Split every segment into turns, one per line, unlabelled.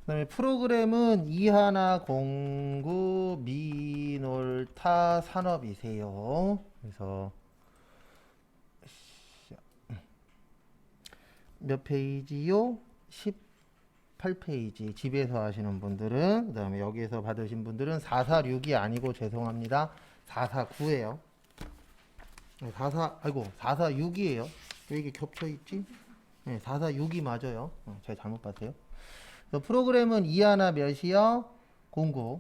그다음에 프로그램은 이하나 공구 미놀타 산업이세요. 그래서 몇 페이지요? 18페이지. 집에서 하시는 분들은, 그 다음에 여기에서 받으신 분들은 446이 아니고 죄송합니다. 449예요. 446이에요. 왜 이게 겹쳐있지? 네, 446이 맞아요. 제가 잘못 봤어요. 그래서 프로그램은 2 하나 몇이요? 09.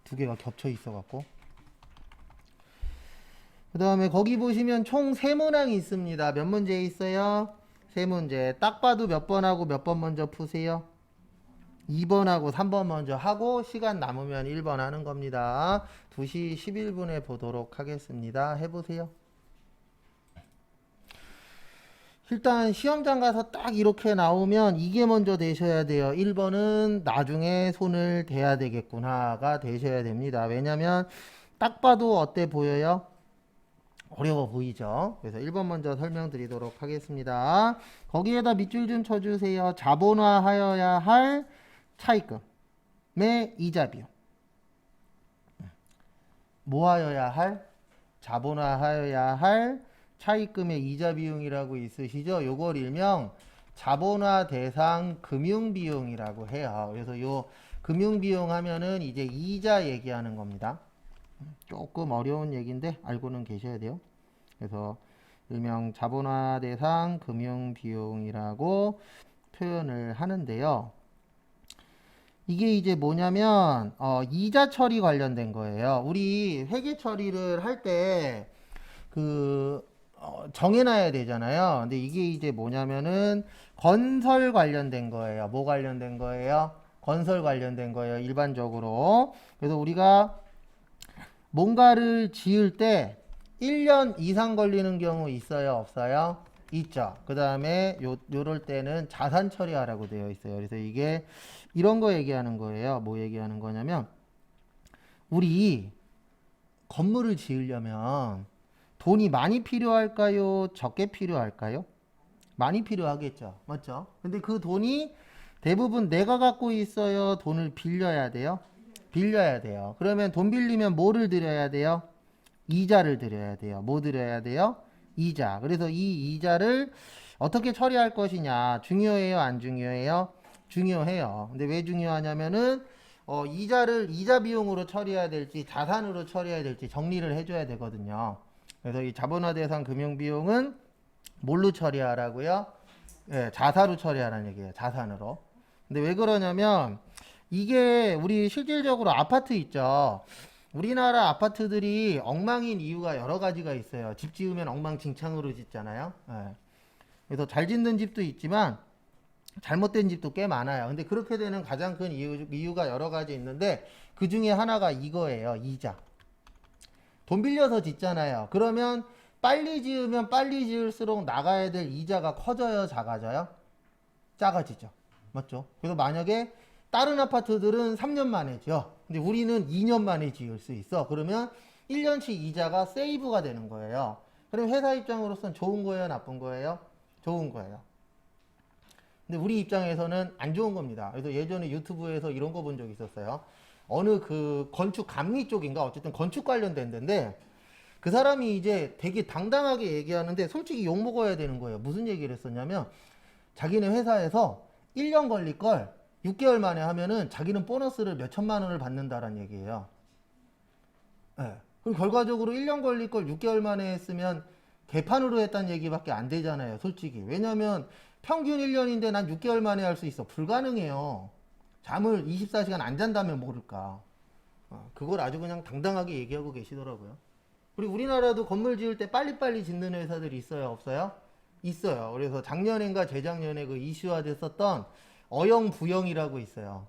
두 개가 겹쳐 있어갖고. 그 다음에 거기 보시면 총 3문항이 있습니다. 몇 문제 있어요? 3문제. 딱 봐도 몇 번 하고 몇 번 먼저 푸세요? 2번하고 3번 먼저 하고 시간 남으면 1번 하는 겁니다. 2시 11분에 보도록 하겠습니다. 해보세요. 일단 시험장 가서 딱 이렇게 나오면 이게 먼저 되셔야 돼요. 1번은 나중에 손을 대야 되겠구나가 되셔야 됩니다. 왜냐면 딱 봐도 어때 보여요? 어려워 보이죠? 그래서 1번 먼저 설명드리도록 하겠습니다. 거기에다 밑줄 좀 쳐주세요. 자본화하여야 할 차입금의 이자 비용. 뭐 하여야 할? 자본화하여야 할 차입금의 이자 비용이라고 있으시죠? 요걸 일명 자본화 대상 금융 비용이라고 해요. 그래서 요 금융 비용 하면은 이제 이자 얘기하는 겁니다. 조금 어려운 얘기인데 알고는 계셔야 돼요. 그래서 일명 자본화 대상 금융 비용이라고 표현을 하는데요. 이게 이제 뭐냐면 이자 처리 관련된 거예요. 우리 회계 처리를 할 때 그 정해놔야 되잖아요. 근데 이게 이제 뭐냐면은 건설 관련된 거예요. 뭐 관련된 거예요? 건설 관련된 거예요. 일반적으로. 그래서 우리가 뭔가를 지을 때 1년 이상 걸리는 경우 있어요? 없어요? 있죠. 그 다음에 요럴 때는 자산 처리하라고 되어 있어요. 그래서 이게 이런 거 얘기하는 거예요. 뭐 얘기하는 거냐면 우리 건물을 지으려면 돈이 많이 필요할까요? 적게 필요할까요? 많이 필요하겠죠. 맞죠? 근데 그 돈이 대부분 내가 갖고 있어요? 돈을 빌려야 돼요? 빌려야 돼요. 그러면 돈 빌리면 뭐를 드려야 돼요? 이자를 드려야 돼요. 뭐 드려야 돼요? 이자. 그래서 이 이자를 어떻게 처리할 것이냐. 중요해요? 안 중요해요? 중요해요. 근데 왜 중요하냐면은 이자를 이자 비용으로 처리해야 될지 자산으로 처리해야 될지 정리를 해줘야 되거든요. 그래서 이 자본화 대상 금융 비용은 뭘로 처리하라고요? 예, 자사로 처리하라는 얘기예요. 자산으로. 근데 왜 그러냐면 이게 우리 실질적으로 아파트 있죠. 우리나라 아파트들이 엉망인 이유가 여러 가지가 있어요. 집 지으면 엉망진창으로 짓잖아요. 예. 그래서 잘 짓는 집도 있지만 잘못된 집도 꽤 많아요. 근데 그렇게 되는 가장 큰 이유가 여러 가지 있는데 그 중에 하나가 이거예요. 이자. 돈 빌려서 짓잖아요. 그러면 빨리 지으면 빨리 지을수록 나가야 될 이자가 커져요, 작아져요? 작아지죠. 맞죠? 그래서 만약에 다른 아파트들은 3년 만에 지어. 근데 우리는 2년 만에 지을 수 있어. 그러면 1년치 이자가 세이브가 되는 거예요. 그럼 회사 입장으로서는 좋은 거예요, 나쁜 거예요? 좋은 거예요. 근데 우리 입장에서는 안 좋은 겁니다. 그래서 예전에 유튜브에서 이런 거 본 적 있었어요. 어느 그 건축 감리 쪽인가 어쨌든 건축 관련된 데인데 그 사람이 이제 되게 당당하게 얘기하는데 솔직히 욕 먹어야 되는 거예요. 무슨 얘기를 했었냐면 자기네 회사에서 1년 걸릴 걸 6개월 만에 하면은 자기는 보너스를 몇 천만 원을 받는다라는 얘기예요. 네. 그럼 결과적으로 1년 걸릴 걸 6개월 만에 했으면 개판으로 했다는 얘기밖에 안 되잖아요. 솔직히. 왜냐면 평균 1년인데 난 6개월 만에 할 수 있어. 불가능해요. 잠을 24시간 안 잔다면 모를까. 그걸 아주 그냥 당당하게 얘기하고 계시더라고요. 그리고 우리나라도 건물 지을 때 빨리빨리 짓는 회사들이 있어요? 없어요? 있어요. 그래서 작년인가 재작년에 그 이슈화 됐었던 어영부영이라고 있어요.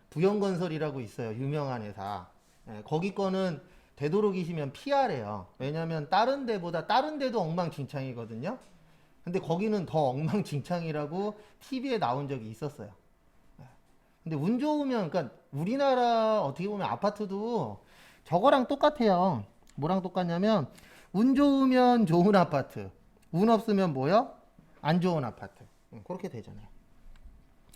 부영건설이라고 있어요. 유명한 회사. 거기 거는 되도록이시면 피하래요. 왜냐면 다른 데보다 다른 데도 엉망진창이거든요. 근데 거기는 더 엉망진창이라고 TV에 나온 적이 있었어요. 근데 운 좋으면 그러니까 우리나라 어떻게 보면 아파트도 저거랑 똑같아요. 뭐랑 똑같냐면 운 좋으면 좋은 아파트, 운 없으면 뭐요? 안 좋은 아파트. 그렇게 되잖아요.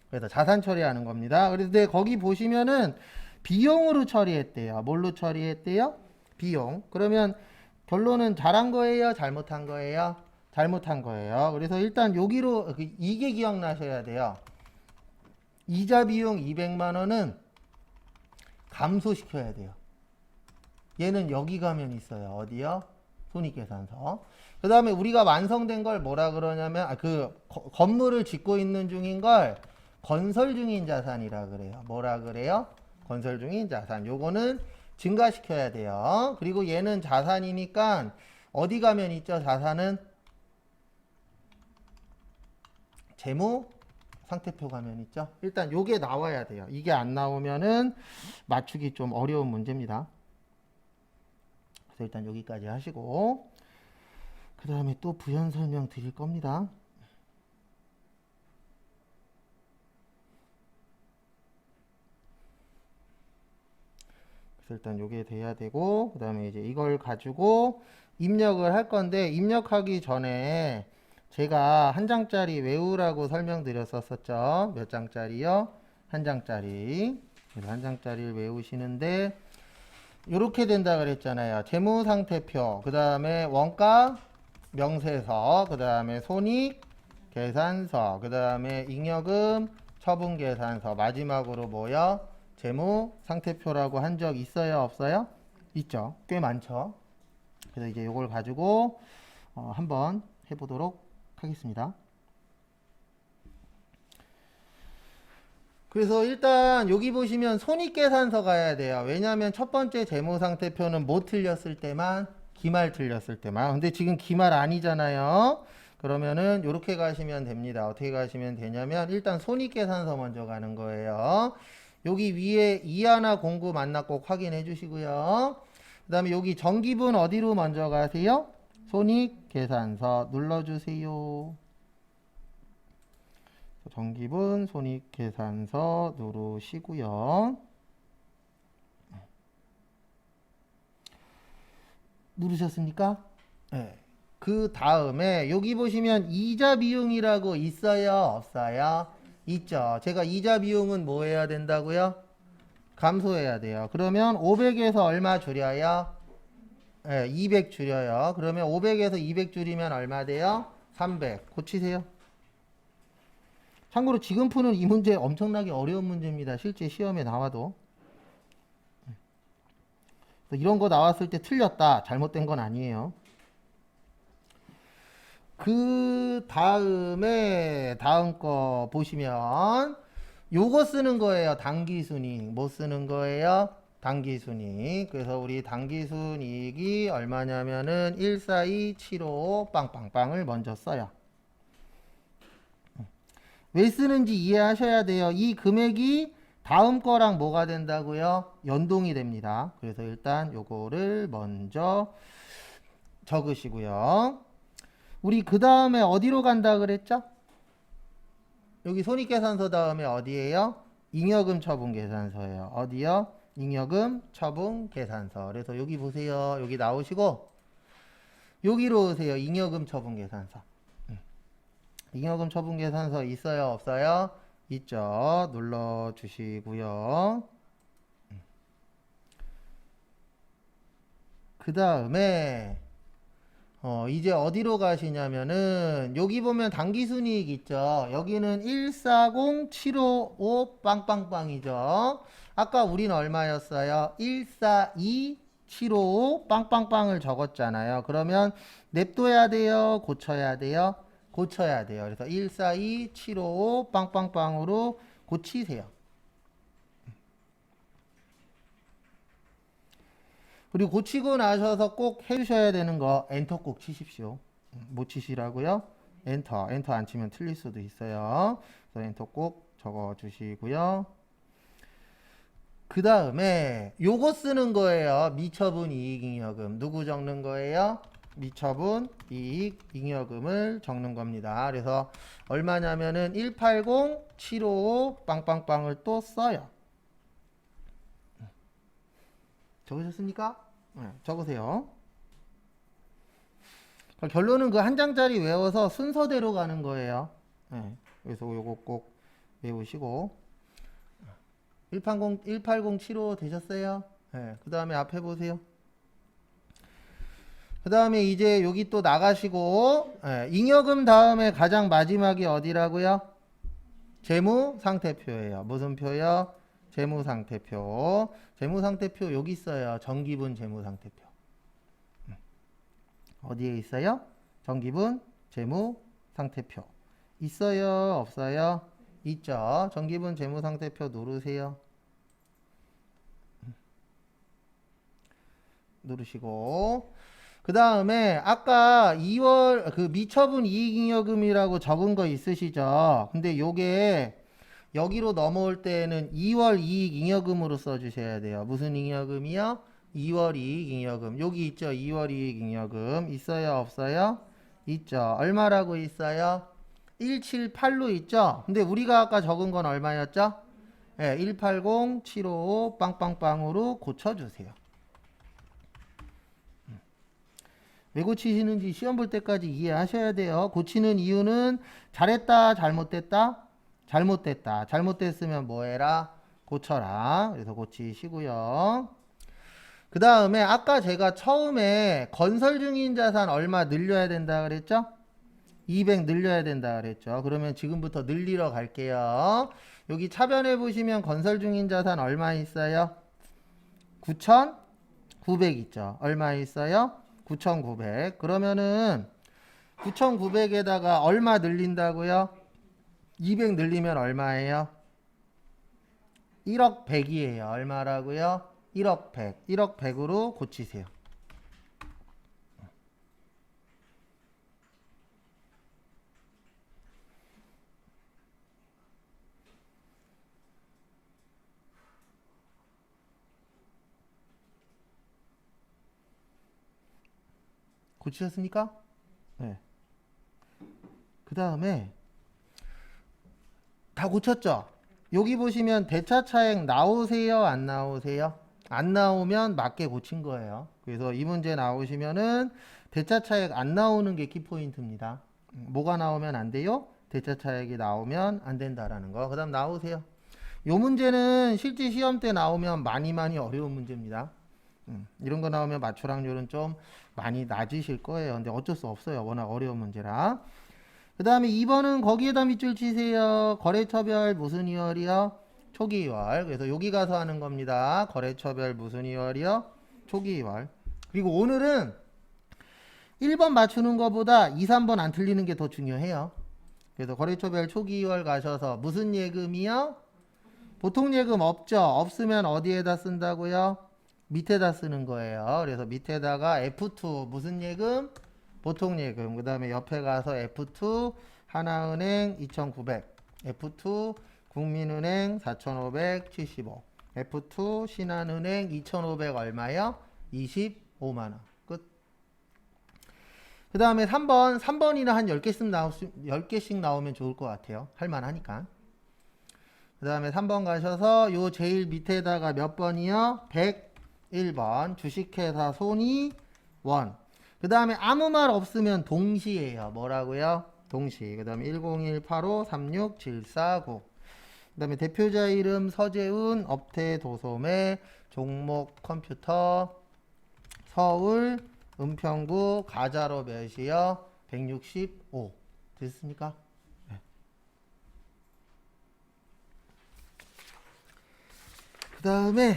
그래서 자산 처리하는 겁니다. 그런데 거기 보시면은 비용으로 처리했대요. 뭘로 처리했대요? 비용. 그러면 결론은 잘한 거예요? 잘못한 거예요? 잘못한 거예요. 그래서 일단 여기로 이게 기억나셔야 돼요. 이자 비용 200만 원은 감소시켜야 돼요. 얘는 여기 가면 있어요. 어디요? 손익계산서. 그 다음에 우리가 완성된 걸 뭐라 그러냐면 건물을 짓고 있는 중인 걸 건설 중인 자산이라 그래요. 뭐라 그래요? 건설 중인 자산. 요거는 증가시켜야 돼요. 그리고 얘는 자산이니까 어디 가면 있죠? 자산은 재무 상태표 가면 있죠. 일단 요게 나와야 돼요. 이게 안 나오면은 맞추기 좀 어려운 문제입니다. 그래서 일단 여기까지 하시고 그 다음에 또 부연 설명 드릴 겁니다. 그래서 일단 요게 돼야 되고 그 다음에 이제 이걸 가지고 입력을 할 건데 입력하기 전에 제가 한 장짜리 외우라고 설명드렸었죠. 몇 장짜리요? 한 장짜리. 그래서 한 장짜리를 외우시는데 이렇게 된다 그랬잖아요. 재무상태표, 그 다음에 원가 명세서, 그 다음에 손익 계산서, 그 다음에 잉여금 처분 계산서, 마지막으로 뭐요? 재무상태표라고 한 적 있어요? 없어요? 있죠. 꽤 많죠. 그래서 이제 이걸 가지고 한번 해보도록 하겠습니다. 그래서 일단 여기 보시면 손익계산서 가야 돼요. 왜냐하면 첫 번째 재무상태표는 뭐 틀렸을 때만, 기말 틀렸을 때만. 근데 지금 기말 아니잖아요. 그러면은 이렇게 가시면 됩니다. 어떻게 가시면 되냐면 일단 손익계산서 먼저 가는 거예요. 여기 위에 이하나 공구 맞나 꼭 확인해 주시고요. 그 다음에 여기 정기분 어디로 먼저 가세요? 손익계산서 눌러주세요. 정기분 손익계산서 누르시고요. 누르셨습니까? 네. 그 다음에 여기 보시면 이자 비용이라고 있어요? 없어요? 있죠. 제가 이자 비용은 뭐 해야 된다고요? 감소해야 돼요. 그러면 500에서 얼마 줄여요? 네, 200 줄여요. 그러면 500에서 200 줄이면 얼마 돼요? 300. 고치세요. 참고로 지금 푸는 이 문제 엄청나게 어려운 문제입니다. 실제 시험에 나와도. 이런 거 나왔을 때 틀렸다. 잘못된 건 아니에요. 그 다음에 다음 거 보시면 요거 쓰는 거예요. 당기순이익. 뭐 쓰는 거예요? 당기순이익. 그래서 우리 당기순이익이 얼마냐면은 14275 빵빵빵을 먼저 써요. 왜 쓰는지 이해하셔야 돼요. 이 금액이 다음 거랑 뭐가 된다고요? 연동이 됩니다. 그래서 일단 요거를 먼저 적으시고요. 우리 그 다음에 어디로 간다 그랬죠? 여기 손익계산서 다음에 어디예요? 잉여금 처분 계산서예요. 어디요? 잉여금 처분 계산서. 그래서 여기 보세요. 여기 나오시고 여기로 오세요. 잉여금 처분 계산서. 잉여금 처분 계산서 있어요? 없어요? 있죠. 눌러 주시고요. 그 다음에 이제 어디로 가시냐면은 여기 보면 당기순이익 있죠. 여기는 140755 빵빵빵이죠. 아까 우린 얼마였어요? 142755 빵빵빵을 적었잖아요. 그러면 냅둬야 돼요? 고쳐야 돼요? 고쳐야 돼요. 그래서 142755 빵빵빵으로 고치세요. 그리고 고치고 나셔서 꼭 해주셔야 되는 거 엔터 꼭 치십시오. 못 치시라고요? 엔터 안 치면 틀릴 수도 있어요. 그래서 엔터 꼭 적어 주시고요. 그 다음에 요거 쓰는 거예요. 미처분 이익 잉여금. 누구 적는 거예요? 미처분 이익 잉여금을 적는 겁니다. 그래서 얼마냐면은 180755 빵빵빵을 또 써요. 적으셨습니까? 네, 적으세요. 결론은 그 한 장짜리 외워서 순서대로 가는 거예요. 네, 그래서 요거 꼭 외우시고 18075 되셨어요? 네, 그 다음에 앞에 보세요. 그 다음에 이제 여기 또 나가시고 잉여금 다음에 가장 마지막이 어디라고요? 재무상태표예요. 무슨 표요? 재무상태표. 재무상태표 여기 있어요. 정기분 재무상태표. 어디에 있어요? 정기분 재무상태표. 있어요? 없어요? 있죠. 정기분 재무상태표 누르세요. 누르시고 그 다음에 아까 2월 그 미처분 이익잉여금이라고 적은 거 있으시죠? 근데 요게 여기로 넘어올 때는 2월 이익잉여금으로 써주셔야 돼요. 무슨 잉여금이요? 2월 이익잉여금. 여기 있죠? 2월 이익잉여금. 있어요? 없어요? 있죠. 얼마라고 있어요? 178로 있죠? 근데 우리가 아까 적은 건 얼마였죠? 네, 180, 755, 빵빵빵으로 고쳐주세요. 왜 고치시는지 시험 볼 때까지 이해하셔야 돼요. 고치는 이유는 잘했다, 잘못됐다? 잘못됐다. 잘못됐으면 뭐 해라? 고쳐라. 그래서 고치시고요. 그 다음에 아까 제가 처음에 건설 중인 자산 얼마 늘려야 된다 그랬죠? 200 늘려야 된다 그랬죠. 그러면 지금부터 늘리러 갈게요. 여기 차변에 보시면 건설 중인 자산 얼마 있어요? 9,900 있죠. 얼마 있어요? 9,900. 그러면은 9,900에다가 얼마 늘린다고요? 200 늘리면 얼마예요? 1억 100이에요. 얼마라고요? 1억 100. 1억 100으로 고치세요. 고치셨습니까? 네. 그 다음에 다 고쳤죠? 여기 보시면 대차 차액 나오세요? 안 나오세요? 안 나오면 맞게 고친 거예요. 그래서 이 문제 나오시면은 대차 차액 안 나오는 게 키포인트입니다. 뭐가 나오면 안 돼요? 대차 차액이 나오면 안 된다라는 거. 그 다음 나오세요. 요 문제는 실제 시험 때 나오면 많이 어려운 문제입니다. 이런 거 나오면 맞출 확률은 좀 많이 낮으실 거예요. 근데 어쩔 수 없어요. 워낙 어려운 문제라. 그 다음에 2번은 거기에다 밑줄 치세요. 거래처별 무슨 2월이요? 초기 2월. 그래서 여기 가서 하는 겁니다. 거래처별 무슨 2월이요? 초기 2월. 그리고 오늘은 1번 맞추는 것보다 2, 3번 안 틀리는 게 더 중요해요. 그래서 거래처별 초기 2월 가셔서 무슨 예금이요? 보통 예금 없죠? 없으면 어디에다 쓴다고요? 밑에다 쓰는 거예요. 그래서 밑에다가 F2 무슨 예금? 보통 예금. 그 다음에 옆에 가서 F2 하나은행 2,900, F2 국민은행 4,575, F2 신한은행 2,500 얼마요? 25만원. 끝. 그 다음에 3번이나 한 10개씩 나오면 좋을 것 같아요. 할만하니까. 그 다음에 3번 가셔서 요 제일 밑에다가 몇 번이요? 101번 주식회사 손익원. 그 다음에 아무 말 없으면 동시예요. 뭐라고요? 동시. 그 다음에 10185367449. 그 다음에 대표자 이름 서재훈, 업태 도소매, 종목 컴퓨터, 서울, 은평구, 가자로 몇이요? 165. 됐습니까? 네. 그 다음에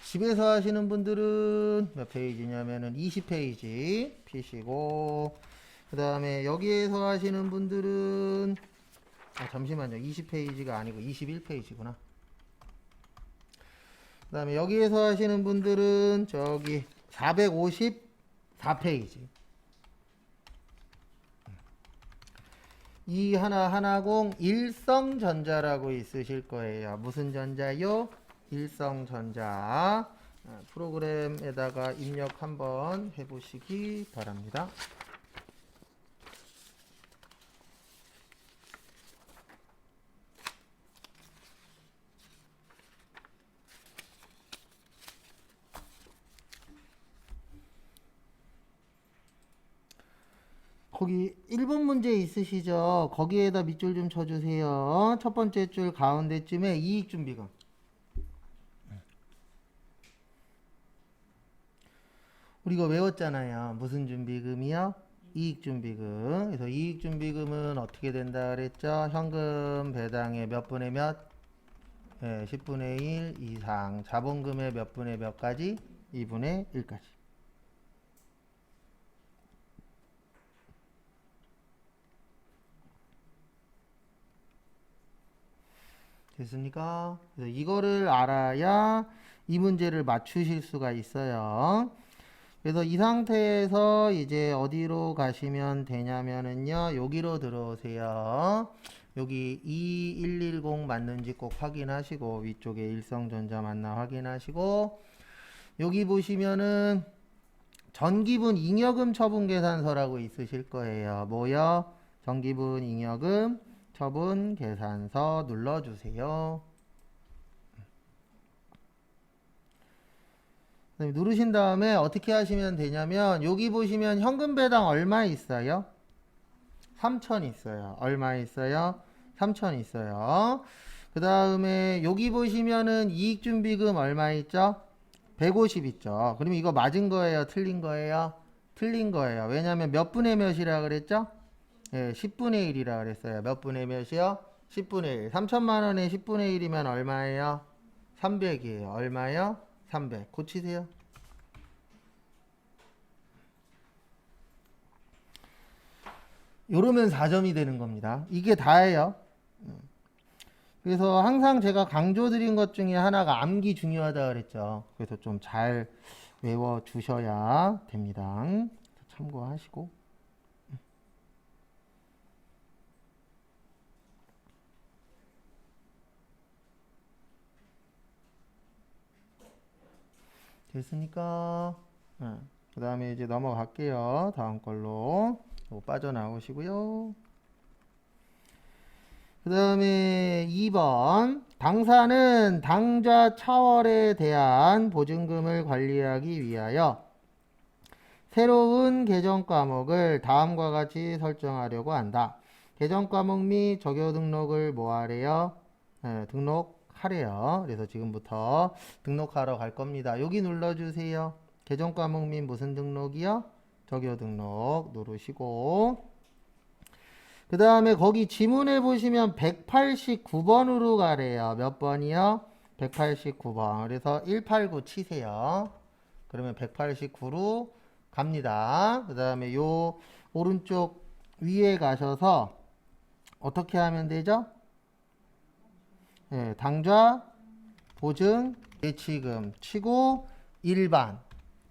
집에서 하시는 분들은 몇 페이지냐면은 20페이지 피시고, 그 다음에 여기에서 하시는 분들은 잠시만요. 20페이지가 아니고 21페이지구나. 그 다음에 여기에서 하시는 분들은 저기 454페이지 2110 일성전자라고 있으실 거예요. 무슨 전자요? 일성전자. 프로그램에다가 입력 한번 해보시기 바랍니다. 거기 1번 문제 있으시죠? 거기에다 밑줄 좀 쳐주세요. 첫 번째 줄 가운데쯤에 이익준비금. 우리가 외웠잖아요. 무슨 준비금이요? 이익준비금. 그래서 이익준비금은 어떻게 된다 그랬죠? 현금 배당의 몇 분의 몇? 네, 10분의 1 이상. 자본금의 몇 분의 몇 가지? 2분의 1까지. 됐습니까? 그래서 이거를 알아야 이 문제를 맞추실 수가 있어요. 그래서 이 상태에서 이제 어디로 가시면 되냐면은요, 여기로 들어오세요. 여기 2110 맞는지 꼭 확인하시고, 위쪽에 일성전자 맞나 확인하시고, 여기 보시면은 전기분 잉여금 처분 계산서라고 있으실 거예요. 뭐요? 전기분 잉여금 처분 계산서 눌러주세요. 누르신 다음에 어떻게 하시면 되냐면 여기 보시면 현금 배당 얼마 있어요? 3천 있어요. 얼마 있어요? 3천 있어요. 그 다음에 여기 보시면은 이익준비금 얼마 있죠? 150 있죠. 그러면 이거 맞은 거예요? 틀린 거예요? 틀린 거예요. 왜냐하면 몇 분의 몇이라 그랬죠? 예, 10분의 1이라 그랬어요. 몇 분의 몇이요? 10분의 1. 3천만 원에 10분의 1이면 얼마예요? 300이에요. 얼마요? 300. 고치세요. 요러면 4점이 되는 겁니다. 이게 다예요. 그래서 항상 제가 강조드린 것 중에 하나가 암기 중요하다 그랬죠. 그래서 좀 잘 외워 주셔야 됩니다. 참고하시고. 됐으니까 그 다음에 이제 넘어갈게요. 다음 걸로 빠져나오시고요. 그 다음에 2번 당사는 당좌 차월에 대한 보증금을 관리하기 위하여 새로운 계정 과목을 다음과 같이 설정하려고 한다. 계정 과목 및 적요 등록을 뭐 하래요? 등록하래요. 그래서 지금부터 등록하러 갈 겁니다. 여기 눌러주세요. 계정 과목 및 무슨 등록이요? 적요 등록 누르시고 그 다음에 거기 지문에 보시면 189번으로 가래요. 몇 번이요? 189번. 그래서 189 치세요. 그러면 189로 갑니다. 그 다음에 요 오른쪽 위에 가셔서 어떻게 하면 되죠? 네, 당좌, 보증, 예치금 치고 일반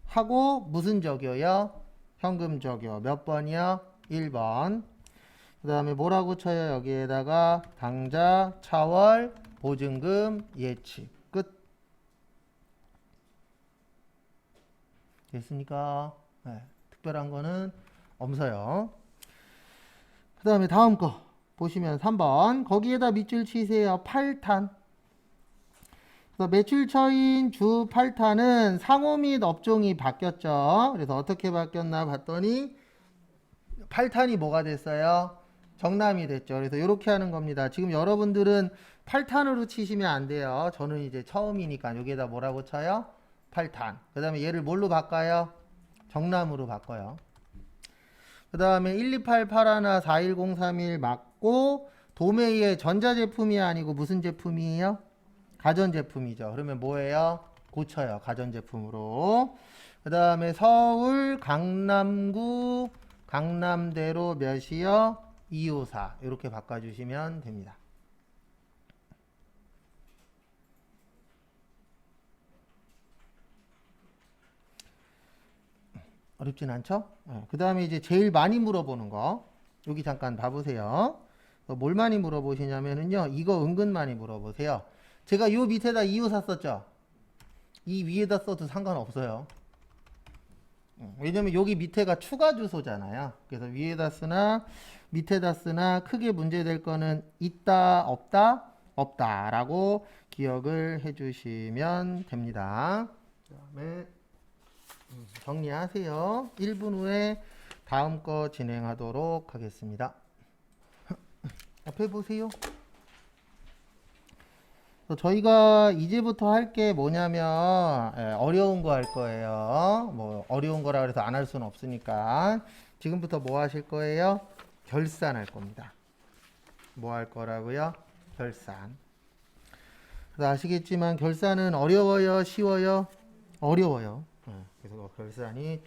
하고 무슨 적요요? 현금 적요. 몇 번이요? 1번. 그 다음에 뭐라고 쳐요? 여기에다가 당좌, 차월, 보증금, 예치. 끝. 됐습니까? 네, 특별한 거는 없어요. 그 다음에 다음 거 보시면 3번 거기에다 밑줄 치세요. 8탄. 그래서 매출처인 주 8탄은 상호 및 업종이 바뀌었죠. 그래서 어떻게 바뀌었나 봤더니 8탄이 뭐가 됐어요? 정남이 됐죠. 그래서 이렇게 하는 겁니다. 지금 여러분들은 8탄으로 치시면 안 돼요. 저는 이제 처음이니까 여기에다 뭐라고 쳐요? 8탄. 그 다음에 얘를 뭘로 바꿔요? 정남으로 바꿔요. 그 다음에 12881, 41031 맞고 도매의 전자제품이 아니고 무슨 제품이에요? 가전제품이죠. 그러면 뭐예요? 고쳐요. 가전제품으로. 그 다음에 서울 강남구 강남대로 몇이요? 254 이렇게 바꿔주시면 됩니다. 어렵진 않죠? 그 다음에 이제 제일 많이 물어보는 거 여기 잠깐 봐보세요. 뭘 많이 물어보시냐면은요 이거 은근 많이 물어보세요. 제가 요 밑에다 254 썼죠? 이 위에다 써도 상관없어요. 왜냐면 여기 밑에가 추가 주소잖아요. 그래서 위에다 쓰나 밑에다 쓰나 크게 문제될 거는 있다 없다 없다 라고 기억을 해 주시면 됩니다. 그 다음에 정리하세요. 1분 후에 다음 거 진행하도록 하겠습니다. 앞에 보세요. 저희가 이제부터 할 게 뭐냐면 어려운 거 할 거예요. 뭐 어려운 거라 그래서 안 할 수는 없으니까 지금부터 뭐 하실 거예요? 결산할 겁니다. 뭐 할 거라고요? 결산. 그래서 아시겠지만 결산은 어려워요, 쉬워요? 어려워요. 그래서 결산이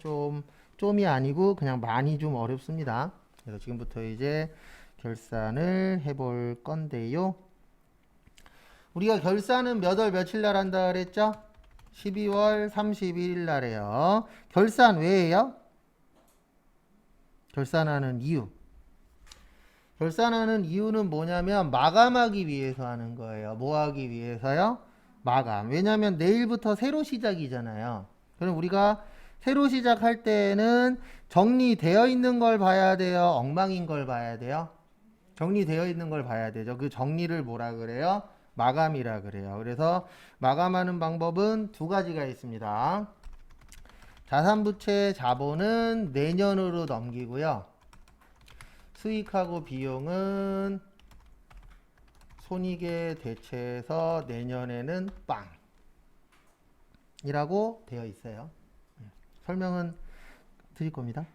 좀이 아니고 그냥 많이 좀 어렵습니다. 그래서 지금부터 이제 결산을 해볼 건데요. 우리가 결산은 몇 월 며칠 날 한다 그랬죠? 12월 31일 날에요. 결산 왜 해요? 결산하는 이유. 결산하는 이유는 뭐냐면 마감하기 위해서 하는 거예요. 뭐 하기 위해서요? 마감. 왜냐면 내일부터 새로 시작이잖아요. 그럼 우리가 새로 시작할 때는 정리되어 있는 걸 봐야 돼요? 엉망인 걸 봐야 돼요? 정리되어 있는 걸 봐야 되죠. 그 정리를 뭐라 그래요? 마감이라 그래요. 그래서 마감하는 방법은 두 가지가 있습니다. 자산부채 자본은 내년으로 넘기고요. 수익하고 비용은 손익에 대체해서 내년에는 빵이라고 되어 있어요. 설명은 드릴 겁니다.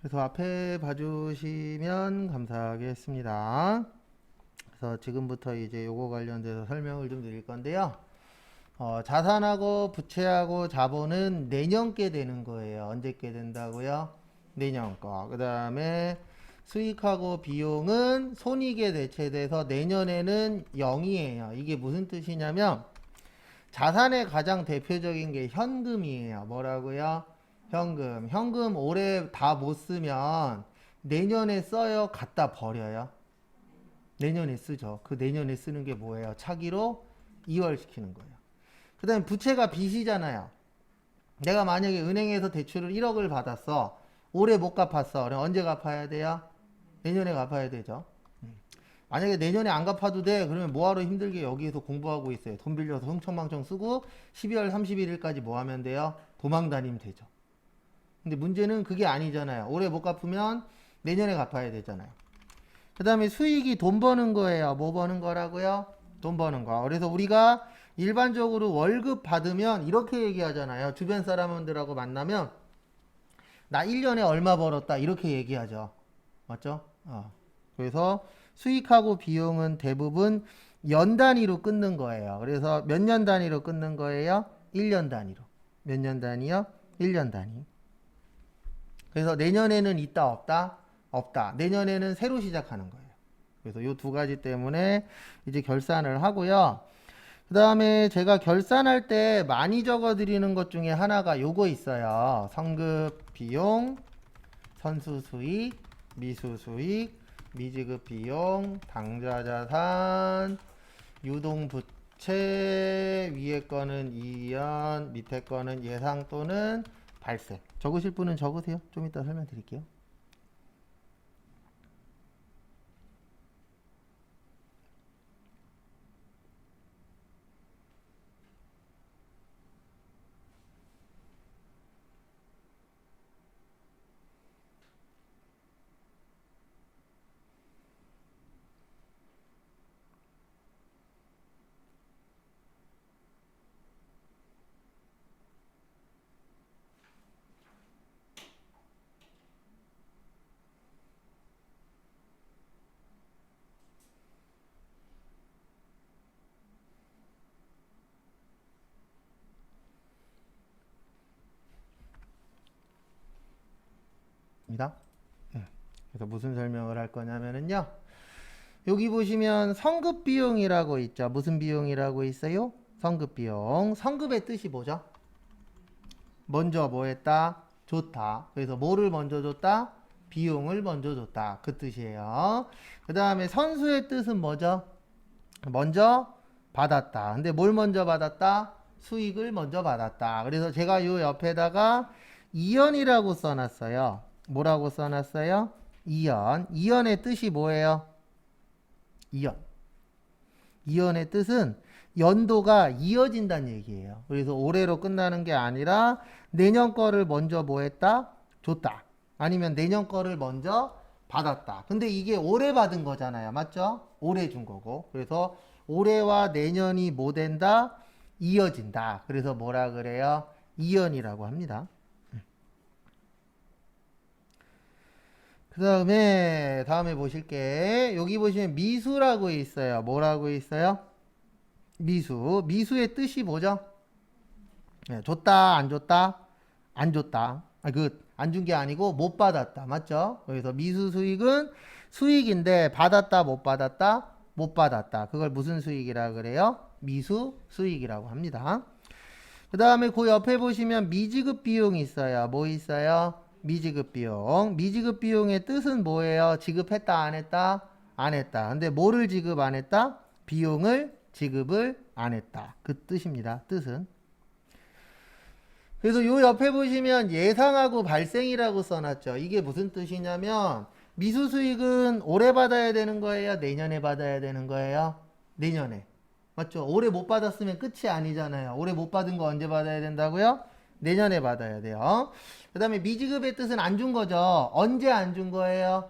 그래서 앞에 봐주시면 감사하겠습니다. 그래서 지금부터 이제 요거 관련돼서 설명을 좀 드릴 건데요. 자산하고 부채하고 자본은 내년께 되는 거예요. 언제께 된다고요? 내년 거. 그 다음에 수익하고 비용은 손익에 대체돼서 내년에는 0이에요. 이게 무슨 뜻이냐면 자산의 가장 대표적인 게 현금이에요. 뭐라고요? 현금. 현금 올해 다 못 쓰면 내년에 써요? 갖다 버려요? 내년에 쓰죠. 그 내년에 쓰는 게 뭐예요? 차기로 이월시키는 거예요. 그 다음에 부채가 빚이잖아요. 내가 만약에 은행에서 대출을 1억을 받았어. 올해 못 갚았어. 그럼 언제 갚아야 돼요? 내년에 갚아야 되죠. 만약에 내년에 안 갚아도 돼. 그러면 뭐하러 힘들게 여기에서 공부하고 있어요. 돈 빌려서 흥청망청 쓰고 12월 31일까지 뭐 하면 돼요? 도망 다니면 되죠. 근데 문제는 그게 아니잖아요. 올해 못 갚으면 내년에 갚아야 되잖아요. 그 다음에 수익이 돈 버는 거예요. 뭐 버는 거라고요? 돈 버는 거. 그래서 우리가 일반적으로 월급 받으면 이렇게 얘기하잖아요. 주변 사람들하고 만나면 나 1년에 얼마 벌었다 이렇게 얘기하죠. 맞죠? 그래서 수익하고 비용은 대부분 연 단위로 끊는 거예요. 그래서 몇 년 단위로 끊는 거예요? 1년 단위로. 몇 년 단위요? 1년 단위. 그래서 내년에는 있다 없다? 없다. 내년에는 새로 시작하는 거예요. 그래서 이 두 가지 때문에 이제 결산을 하고요. 그 다음에 제가 결산할 때 많이 적어 드리는 것 중에 하나가 요거 있어요. 성급 비용, 선수 수익, 미수 수익, 미지급 비용, 당좌 자산, 유동 부채, 위에 거는 이연, 밑에 거는 예상 또는 발생. 적으실 분은 적으세요. 좀 이따 설명드릴게요. 입니다. 그래서 무슨 설명을 할 거냐면요. 여기 보시면 성급 비용이라고 있죠. 무슨 비용이라고 있어요? 성급 비용. 성급의 뜻이 뭐죠? 먼저 뭐 했다? 줬다. 그래서 뭐를 먼저 줬다? 비용을 먼저 줬다. 그 뜻이에요. 그 다음에 선수의 뜻은 뭐죠? 먼저 받았다. 근데 뭘 먼저 받았다? 수익을 먼저 받았다. 그래서 제가 요 옆에다가 이연이라고 써놨어요. 뭐라고 써놨어요? 이연. 이연의 뜻이 뭐예요? 이연. 이연의 뜻은 연도가 이어진다는 얘기예요. 그래서 올해로 끝나는 게 아니라 내년 거를 먼저 뭐 했다? 줬다. 아니면 내년 거를 먼저 받았다. 근데 이게 올해 받은 거잖아요. 맞죠? 올해 준 거고. 그래서 올해와 내년이 뭐 된다? 이어진다. 그래서 뭐라 그래요? 이연이라고 합니다. 그 다음에 보실게. 여기 보시면 미수라고 있어요. 뭐라고 있어요? 미수. 미수의 뜻이 뭐죠? 네, 줬다, 안 줬다? 안 줬다. 안 준 게 아니고 못 받았다. 맞죠? 그래서 미수 수익은 수익인데 받았다, 못 받았다? 못 받았다. 그걸 무슨 수익이라 그래요? 미수 수익이라고 합니다. 그 다음에 그 옆에 보시면 미지급 비용이 있어요. 뭐 있어요? 미지급 비용. 미지급 비용의 뜻은 뭐예요? 지급했다, 안 했다? 안 했다. 근데 뭐를 지급 안 했다? 비용을 지급을 안 했다. 그 뜻입니다. 뜻은. 그래서 요 옆에 보시면 예상하고 발생이라고 써놨죠. 이게 무슨 뜻이냐면 미수 수익은 올해 받아야 되는 거예요? 내년에 받아야 되는 거예요? 내년에. 맞죠? 올해 못 받았으면 끝이 아니잖아요. 올해 못 받은 거 언제 받아야 된다고요? 내년에 받아야 돼요. 그 다음에 미지급의 뜻은 안 준 거죠. 언제 안 준 거예요?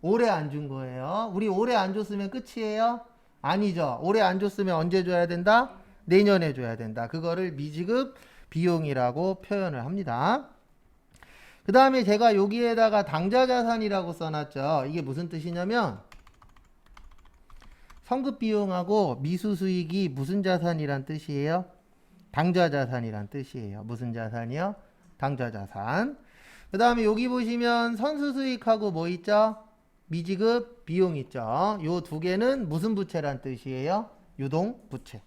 올해 안 준 거예요. 우리 올해 안 줬으면 끝이에요? 아니죠. 올해 안 줬으면 언제 줘야 된다? 내년에 줘야 된다. 그거를 미지급 비용이라고 표현을 합니다. 그 다음에 제가 여기에다가 당좌자산이라고 써놨죠. 이게 무슨 뜻이냐면 성급 비용하고 미수 수익이 무슨 자산이란 뜻이에요? 당좌자산이란 뜻이에요. 무슨 자산이요? 당좌자산. 그 다음에 여기 보시면 선수 수익하고 뭐 있죠? 미지급 비용 있죠. 요 두 개는 무슨 부채란 뜻이에요? 유동 부채.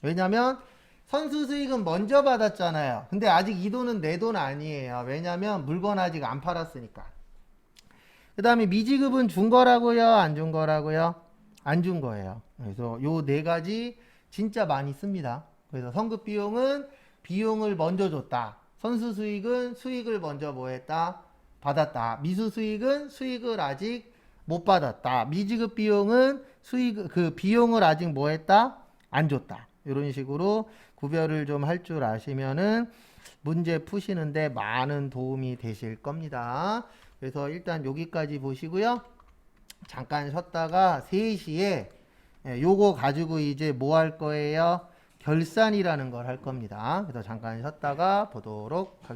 왜냐면 선수 수익은 먼저 받았잖아요. 근데 아직 이 돈은 내 돈 아니에요. 왜냐면 물건 아직 안 팔았으니까. 그 다음에 미지급은 준 거라고요? 안 준 거라고요? 안 준 거예요. 그래서 요 네 가지 진짜 많이 씁니다. 그래서 성급 비용은 비용을 먼저 줬다. 선수 수익은 수익을 먼저 뭐 했다? 받았다. 미수 수익은 수익을 아직 못 받았다. 미지급 비용은 비용을 아직 뭐 했다? 안 줬다. 이런 식으로 구별을 좀 할 줄 아시면은 문제 푸시는데 많은 도움이 되실 겁니다. 그래서 일단 여기까지 보시고요. 잠깐 쉬었다가 3시에 요거 가지고 이제 뭐 할 거예요? 결산이라는 걸 할 겁니다. 그래서 잠깐 쉬었다가 보도록 하겠습니다.